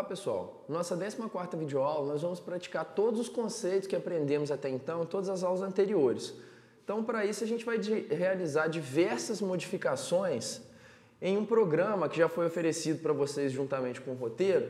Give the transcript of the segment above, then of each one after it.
pessoal, nossa 14ª videoaula nós vamos praticar todos os conceitos que aprendemos até então em todas as aulas anteriores. Então, para isso a gente vai realizar diversas modificações em um programa que já foi oferecido para vocês juntamente com o roteiro,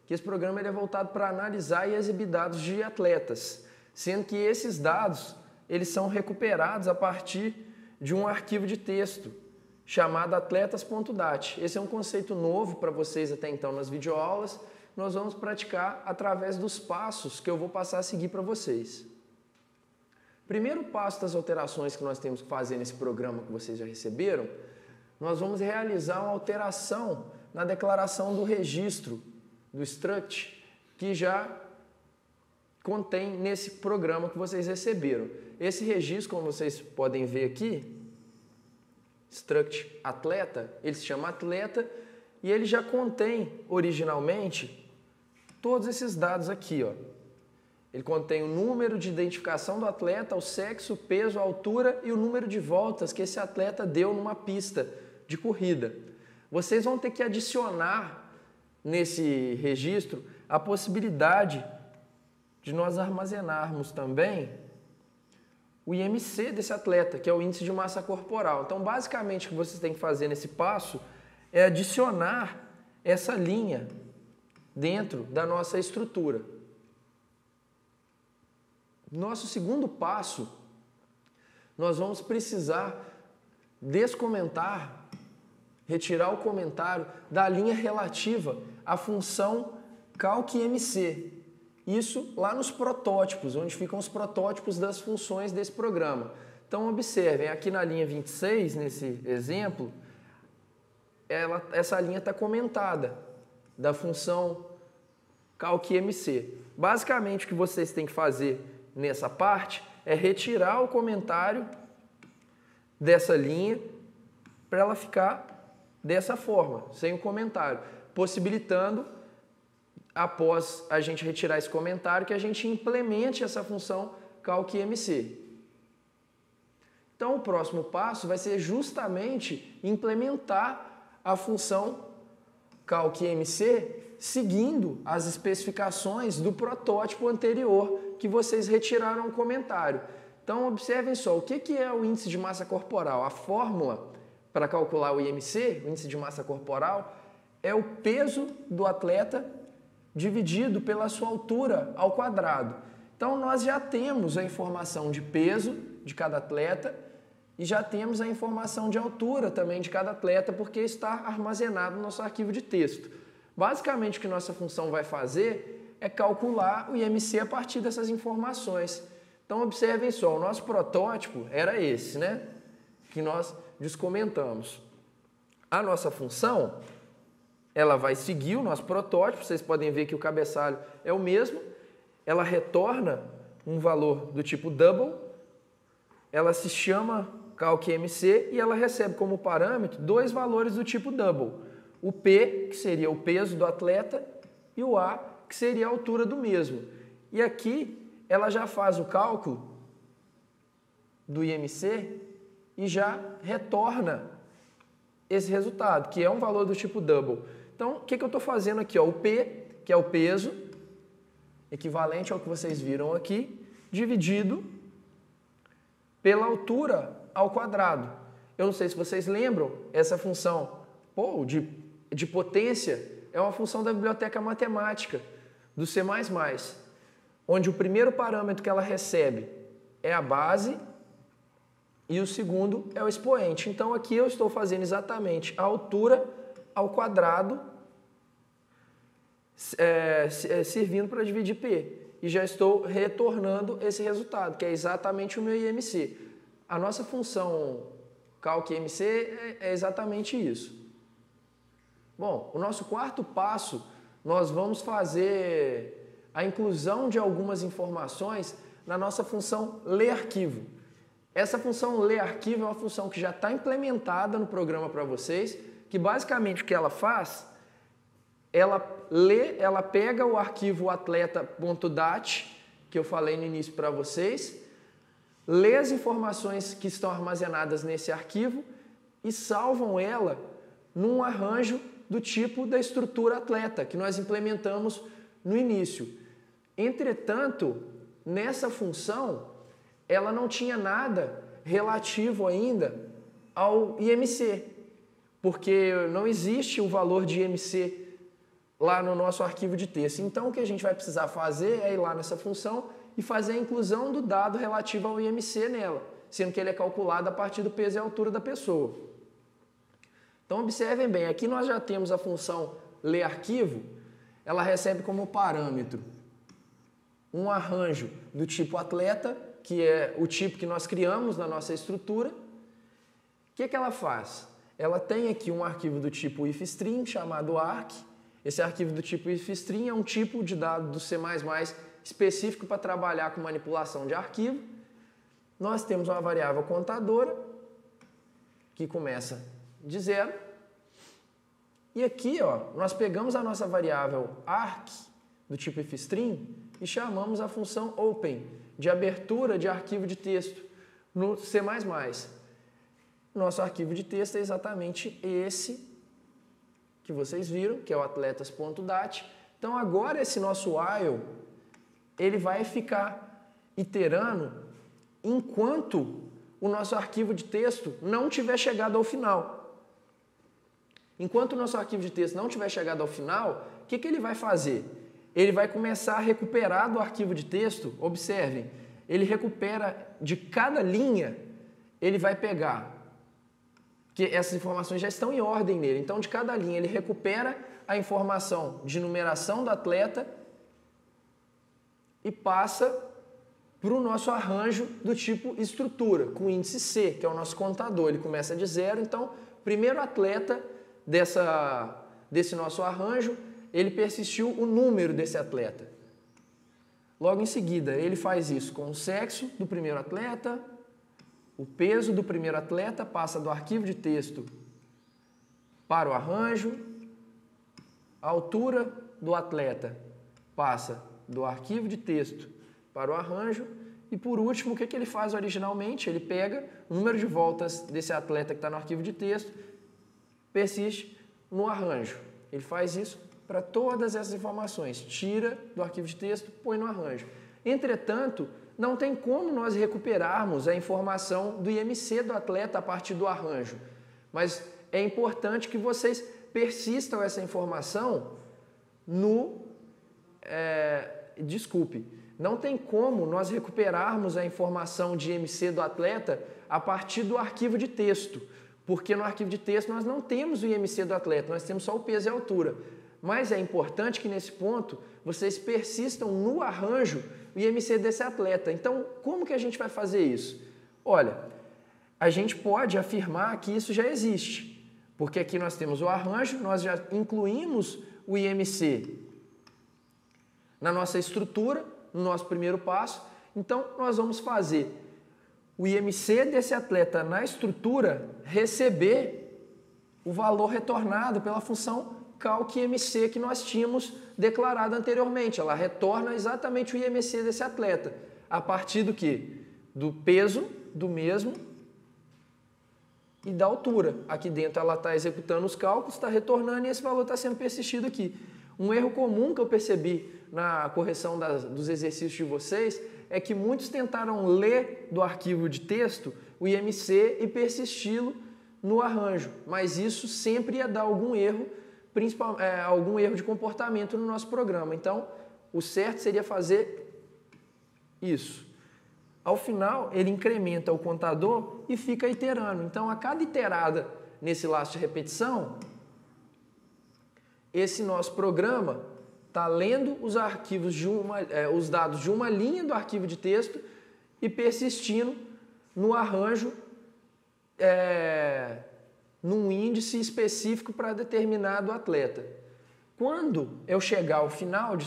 que esse programa ele é voltado para analisar e exibir dados de atletas, sendo que esses dados eles são recuperados a partir de um arquivo de texto chamado atletas.dat. Esse é um conceito novo para vocês até então nas videoaulas. Nós vamos praticar através dos passos que eu vou passar a seguir para vocês. Primeiro passo das alterações que nós temos que fazer nesse programa que vocês já receberam, nós vamos realizar uma alteração na declaração do registro, do struct, que já contém nesse programa que vocês receberam. Esse registro, como vocês podem ver aqui, struct atleta, ele se chama atleta e ele já contém originalmente todos esses dados aqui, ó. Ele contém o número de identificação do atleta, o sexo, o peso, a altura e o número de voltas que esse atleta deu numa pista de corrida. Vocês vão ter que adicionar nesse registro a possibilidade de nós armazenarmos também o IMC desse atleta, que é o índice de massa corporal. Então, basicamente, o que vocês têm que fazer nesse passo é adicionar essa linha dentro da nossa estrutura. Nosso segundo passo, nós vamos precisar descomentar, retirar o comentário da linha relativa à função calc-mc. Isso lá nos protótipos, onde ficam os protótipos das funções desse programa. Então, observem, aqui na linha 26, nesse exemplo, essa linha está comentada, da função calc-mc. Basicamente, o que vocês têm que fazer nessa parte é retirar o comentário dessa linha para ela ficar dessa forma, sem o comentário, possibilitando, após a gente retirar esse comentário, que a gente implemente essa função calc-mc. Então, o próximo passo vai ser justamente implementar a função calc-mc seguindo as especificações do protótipo anterior que vocês retiraram o comentário. Então, observem só, o que é o índice de massa corporal? A fórmula para calcular o IMC, o índice de massa corporal, é o peso do atleta dividido pela sua altura ao quadrado. Então, nós já temos a informação de peso de cada atleta e já temos a informação de altura também de cada atleta, porque está armazenado no nosso arquivo de texto. Basicamente, o que nossa função vai fazer é calcular o IMC a partir dessas informações. Então, observem só, o nosso protótipo era esse, né? Que nós descomentamos. A nossa função, ela vai seguir o nosso protótipo, vocês podem ver que o cabeçalho é o mesmo, ela retorna um valor do tipo double, ela se chama calc-mc e ela recebe como parâmetro dois valores do tipo double. O P, que seria o peso do atleta, e o A, que seria a altura do mesmo. E aqui ela já faz o cálculo do IMC e já retorna esse resultado, que é um valor do tipo double. Então, o que eu estou fazendo aqui? Ó, o P, que é o peso, equivalente ao que vocês viram aqui, dividido pela altura ao quadrado. Eu não sei se vocês lembram, essa função de potência é uma função da biblioteca matemática do C++, onde o primeiro parâmetro que ela recebe é a base e o segundo é o expoente. Então, aqui eu estou fazendo exatamente a altura ao quadrado, servindo para dividir P. E já estou retornando esse resultado, que é exatamente o meu IMC. A nossa função calc-mc é exatamente isso. Bom, o nosso quarto passo, nós vamos fazer a inclusão de algumas informações na nossa função ler-arquivo. Essa função ler-arquivo é uma função que já está implementada no programa para vocês, que basicamente o que ela faz, ela pega o arquivo atleta.dat, que eu falei no início para vocês, lê as informações que estão armazenadas nesse arquivo e salvam ela num arranjo do tipo da estrutura atleta, que nós implementamos no início. Entretanto, nessa função, ela não tinha nada relativo ainda ao IMC, porque não existe o valor de IMC lá no nosso arquivo de texto. Então, o que a gente vai precisar fazer é ir lá nessa função e fazer a inclusão do dado relativo ao IMC nela, sendo que ele é calculado a partir do peso e altura da pessoa. Então, observem bem, aqui nós já temos a função ler arquivo, ela recebe como parâmetro um arranjo do tipo atleta, que é o tipo que nós criamos na nossa estrutura. O que ela faz? Ela tem aqui um arquivo do tipo ifstring, chamado arc. Esse arquivo do tipo ifstring é um tipo de dado do C++ específico para trabalhar com manipulação de arquivo. Nós temos uma variável contadora, que começa de 0. E aqui, nós pegamos a nossa variável arc, do tipo ifstring, e chamamos a função open, de abertura de arquivo de texto, no C++. Nosso arquivo de texto é exatamente esse que vocês viram, que é o atletas.dat. Então, agora esse nosso while, ele vai ficar iterando enquanto o nosso arquivo de texto não tiver chegado ao final. Enquanto o nosso arquivo de texto não tiver chegado ao final, o que ele vai fazer? Ele vai começar a recuperar do arquivo de texto, observem, ele recupera de cada linha, ele vai pegar, que essas informações já estão em ordem nele, então de cada linha ele recupera a informação de numeração do atleta e passa para o nosso arranjo do tipo estrutura, com índice C, que é o nosso contador, ele começa de 0, então primeiro atleta desse nosso arranjo, ele persistiu o número desse atleta. Logo em seguida, ele faz isso com o sexo do primeiro atleta, o peso do primeiro atleta passa do arquivo de texto para o arranjo, a altura do atleta passa do arquivo de texto para o arranjo e, por último, o que ele faz originalmente? Ele pega o número de voltas desse atleta que está no arquivo de texto, persiste no arranjo. Ele faz isso para todas essas informações, tira do arquivo de texto, põe no arranjo. Entretanto, não tem como nós recuperarmos a informação do IMC do atleta a partir do arranjo, mas é importante que vocês persistam essa informação não tem como nós recuperarmos a informação de IMC do atleta a partir do arquivo de texto, porque no arquivo de texto nós não temos o IMC do atleta, nós temos só o peso e a altura. Mas é importante que nesse ponto vocês persistam no arranjo o IMC desse atleta. Então, como que a gente vai fazer isso? Olha, a gente pode afirmar que isso já existe, porque aqui nós temos o arranjo, nós já incluímos o IMC na nossa estrutura, no nosso primeiro passo. Então, nós vamos fazer o IMC desse atleta na estrutura receber o valor retornado pela função calc_IMC que nós tínhamos declarado anteriormente. Ela retorna exatamente o IMC desse atleta. A partir do quê? Do peso do mesmo e da altura. Aqui dentro ela está executando os cálculos, está retornando e esse valor está sendo persistido aqui. Um erro comum que eu percebi na correção dos exercícios de vocês é que muitos tentaram ler do arquivo de texto o IMC e persisti-lo no arranjo, mas isso sempre ia dar algum erro, algum erro de comportamento no nosso programa. Então, o certo seria fazer isso. Ao final, ele incrementa o contador e fica iterando. Então, a cada iterada nesse laço de repetição, esse nosso programa está lendo os arquivos os dados de uma linha do arquivo de texto e persistindo no arranjo num índice específico para determinado atleta. Quando eu chegar ao final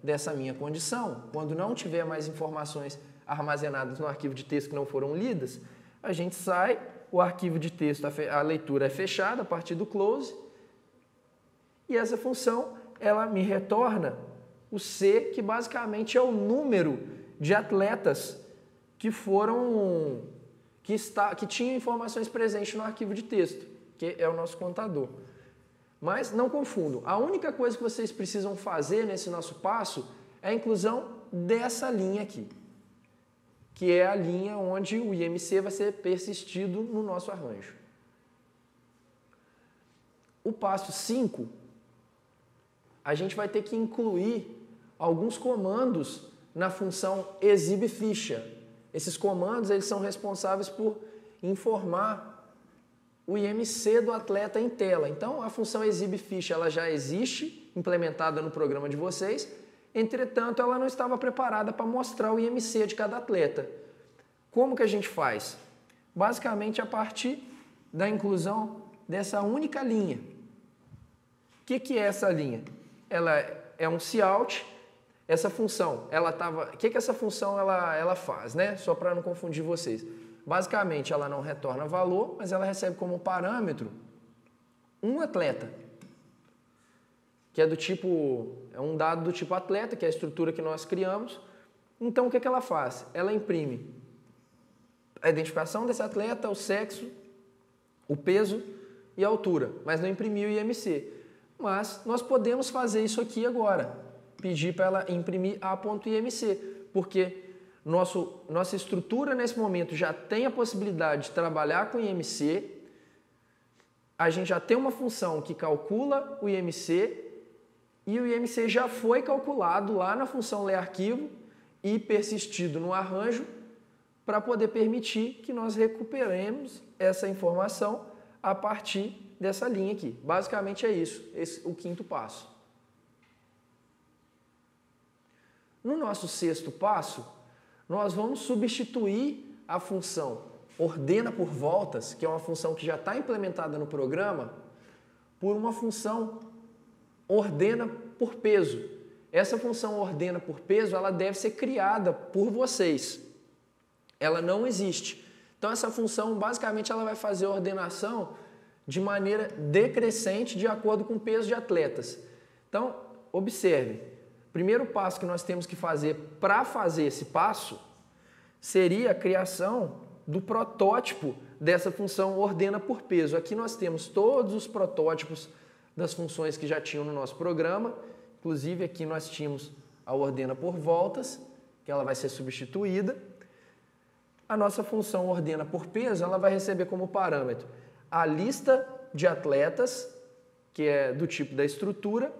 dessa minha condição, quando não tiver mais informações armazenadas no arquivo de texto que não foram lidas, a gente sai, o arquivo de texto, a leitura é fechada a partir do close, e essa função ela me retorna o C, que basicamente é o número de atletas que tinham informações presentes no arquivo de texto, que é o nosso contador. Mas não confundam, a única coisa que vocês precisam fazer nesse nosso passo é a inclusão dessa linha aqui, que é a linha onde o IMC vai ser persistido no nosso arranjo. O passo 5, a gente vai ter que incluir alguns comandos na função exibe ficha. Esses comandos eles são responsáveis por informar o IMC do atleta em tela. Então, a função exibe ficha ela já existe, implementada no programa de vocês, entretanto, ela não estava preparada para mostrar o IMC de cada atleta. Como que a gente faz? Basicamente, a partir da inclusão dessa única linha. O que é essa linha? Ela é um cout. Essa função, o que essa função ela faz, né? Só para não confundir vocês. Basicamente, ela não retorna valor, mas ela recebe como parâmetro um atleta, que é do tipo, é um dado do tipo atleta, que é a estrutura que nós criamos. Então, o que ela faz? Ela imprime a identificação desse atleta, o sexo, o peso e a altura, mas não imprimiu o IMC. Mas nós podemos fazer isso aqui agora, pedir para ela imprimir a.imc, porque nossa estrutura nesse momento já tem a possibilidade de trabalhar com IMC, a gente já tem uma função que calcula o IMC e o IMC já foi calculado lá na função lerarquivo e persistido no arranjo para poder permitir que nós recuperemos essa informação a partir dessa linha aqui. Basicamente é isso, o quinto passo. No nosso sexto passo, nós vamos substituir a função ordena por voltas, que é uma função que já está implementada no programa, por uma função ordena por peso. Essa função ordena por peso, ela deve ser criada por vocês. Ela não existe. Então essa função, basicamente, ela vai fazer a ordenação de maneira decrescente de acordo com o peso de atletas. Então, observe, o primeiro passo que nós temos que fazer para fazer esse passo seria a criação do protótipo dessa função ordena por peso. Aqui nós temos todos os protótipos das funções que já tinham no nosso programa, inclusive aqui nós tínhamos a ordena por voltas, que ela vai ser substituída. A nossa função ordena por peso, ela vai receber como parâmetro a lista de atletas, que é do tipo da estrutura,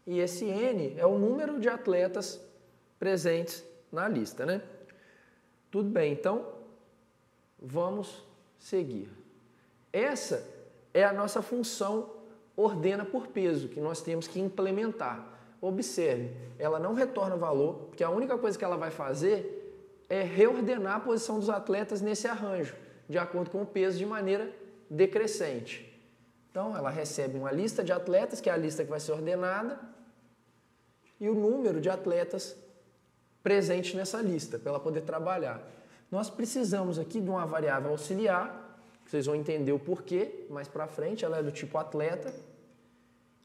e esse N é o número de atletas presentes na lista, né? Tudo bem, então vamos seguir. Essa é a nossa função ordena por peso, que nós temos que implementar. Observe, ela não retorna valor, porque a única coisa que ela vai fazer é reordenar a posição dos atletas nesse arranjo, de acordo com o peso de maneira decrescente. Então, ela recebe uma lista de atletas, que é a lista que vai ser ordenada, e o número de atletas presente nessa lista, para ela poder trabalhar. Nós precisamos aqui de uma variável auxiliar, vocês vão entender o porquê mais para frente, ela é do tipo atleta.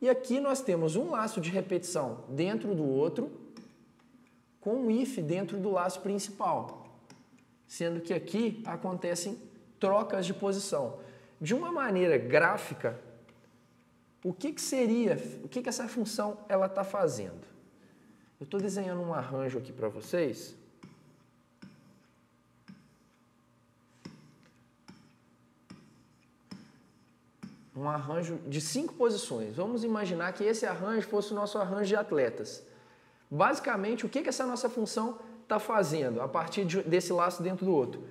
E aqui nós temos um laço de repetição dentro do outro, com um if dentro do laço principal, sendo que aqui acontecem trocas de posição. De uma maneira gráfica, o que essa função ela está fazendo? Eu estou desenhando um arranjo aqui para vocês. Um arranjo de 5 posições. Vamos imaginar que esse arranjo fosse o nosso arranjo de atletas. Basicamente, o que essa nossa função está fazendo a partir desse laço dentro do outro?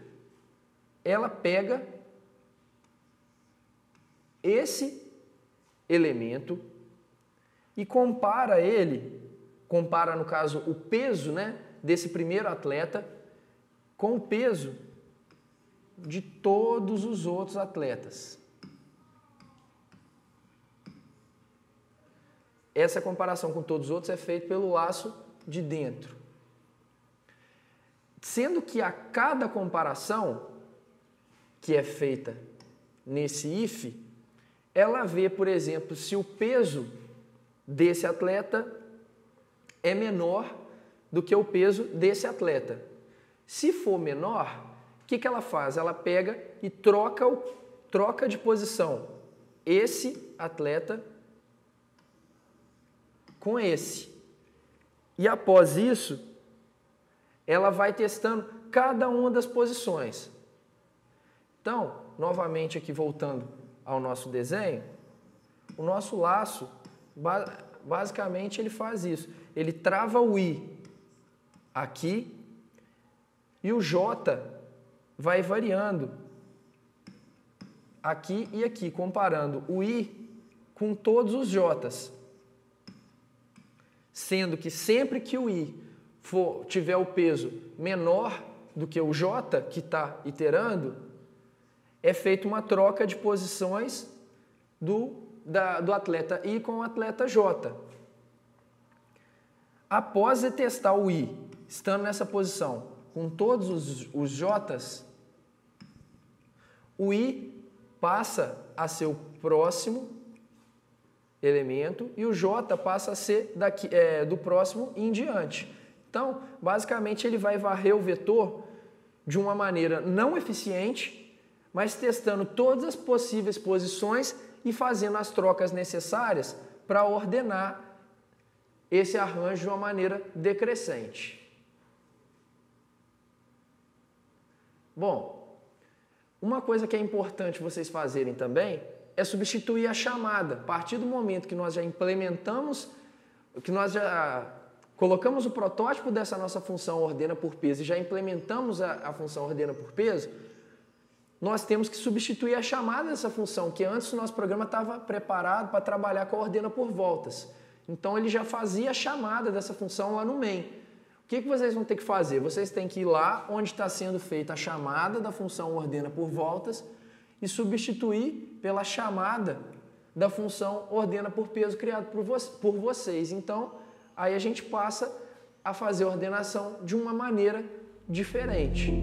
Ela pega esse elemento e compara no caso o peso, né, desse primeiro atleta com o peso de todos os outros atletas. Essa comparação com todos os outros é feita pelo laço de dentro. Sendo que a cada comparação que é feita nesse if, ela vê, por exemplo, se o peso desse atleta é menor do que o peso desse atleta. Se for menor, o que ela faz? Ela pega e troca de posição esse atleta com esse. E após isso, ela vai testando cada uma das posições. Então, novamente aqui voltando ao nosso desenho, o nosso laço, basicamente ele faz isso. Ele trava o I aqui e o J vai variando aqui e aqui, comparando o I com todos os J's. Sendo que sempre que o I tiver o peso menor do que o J que está iterando, é feita uma troca de posições do atleta I com o atleta J. Após testar o I, estando nessa posição com todos os J's, o I passa a ser o próximo elemento e o J passa a ser do próximo em diante. Então, basicamente, ele vai varrer o vetor de uma maneira não eficiente, mas testando todas as possíveis posições e fazendo as trocas necessárias para ordenar esse arranjo de uma maneira decrescente. Bom, uma coisa que é importante vocês fazerem também é substituir a chamada. A partir do momento que nós já implementamos, que nós já colocamos o protótipo dessa nossa função ordena por peso e já implementamos a função ordena por peso, nós temos que substituir a chamada dessa função, que antes o nosso programa estava preparado para trabalhar com a ordena por voltas. Então ele já fazia a chamada dessa função lá no main. O que vocês vão ter que fazer? Vocês têm que ir lá onde está sendo feita a chamada da função ordena por voltas e substituir pela chamada da função ordena por peso criado por vocês. Então, aí a gente passa a fazer a ordenação de uma maneira diferente.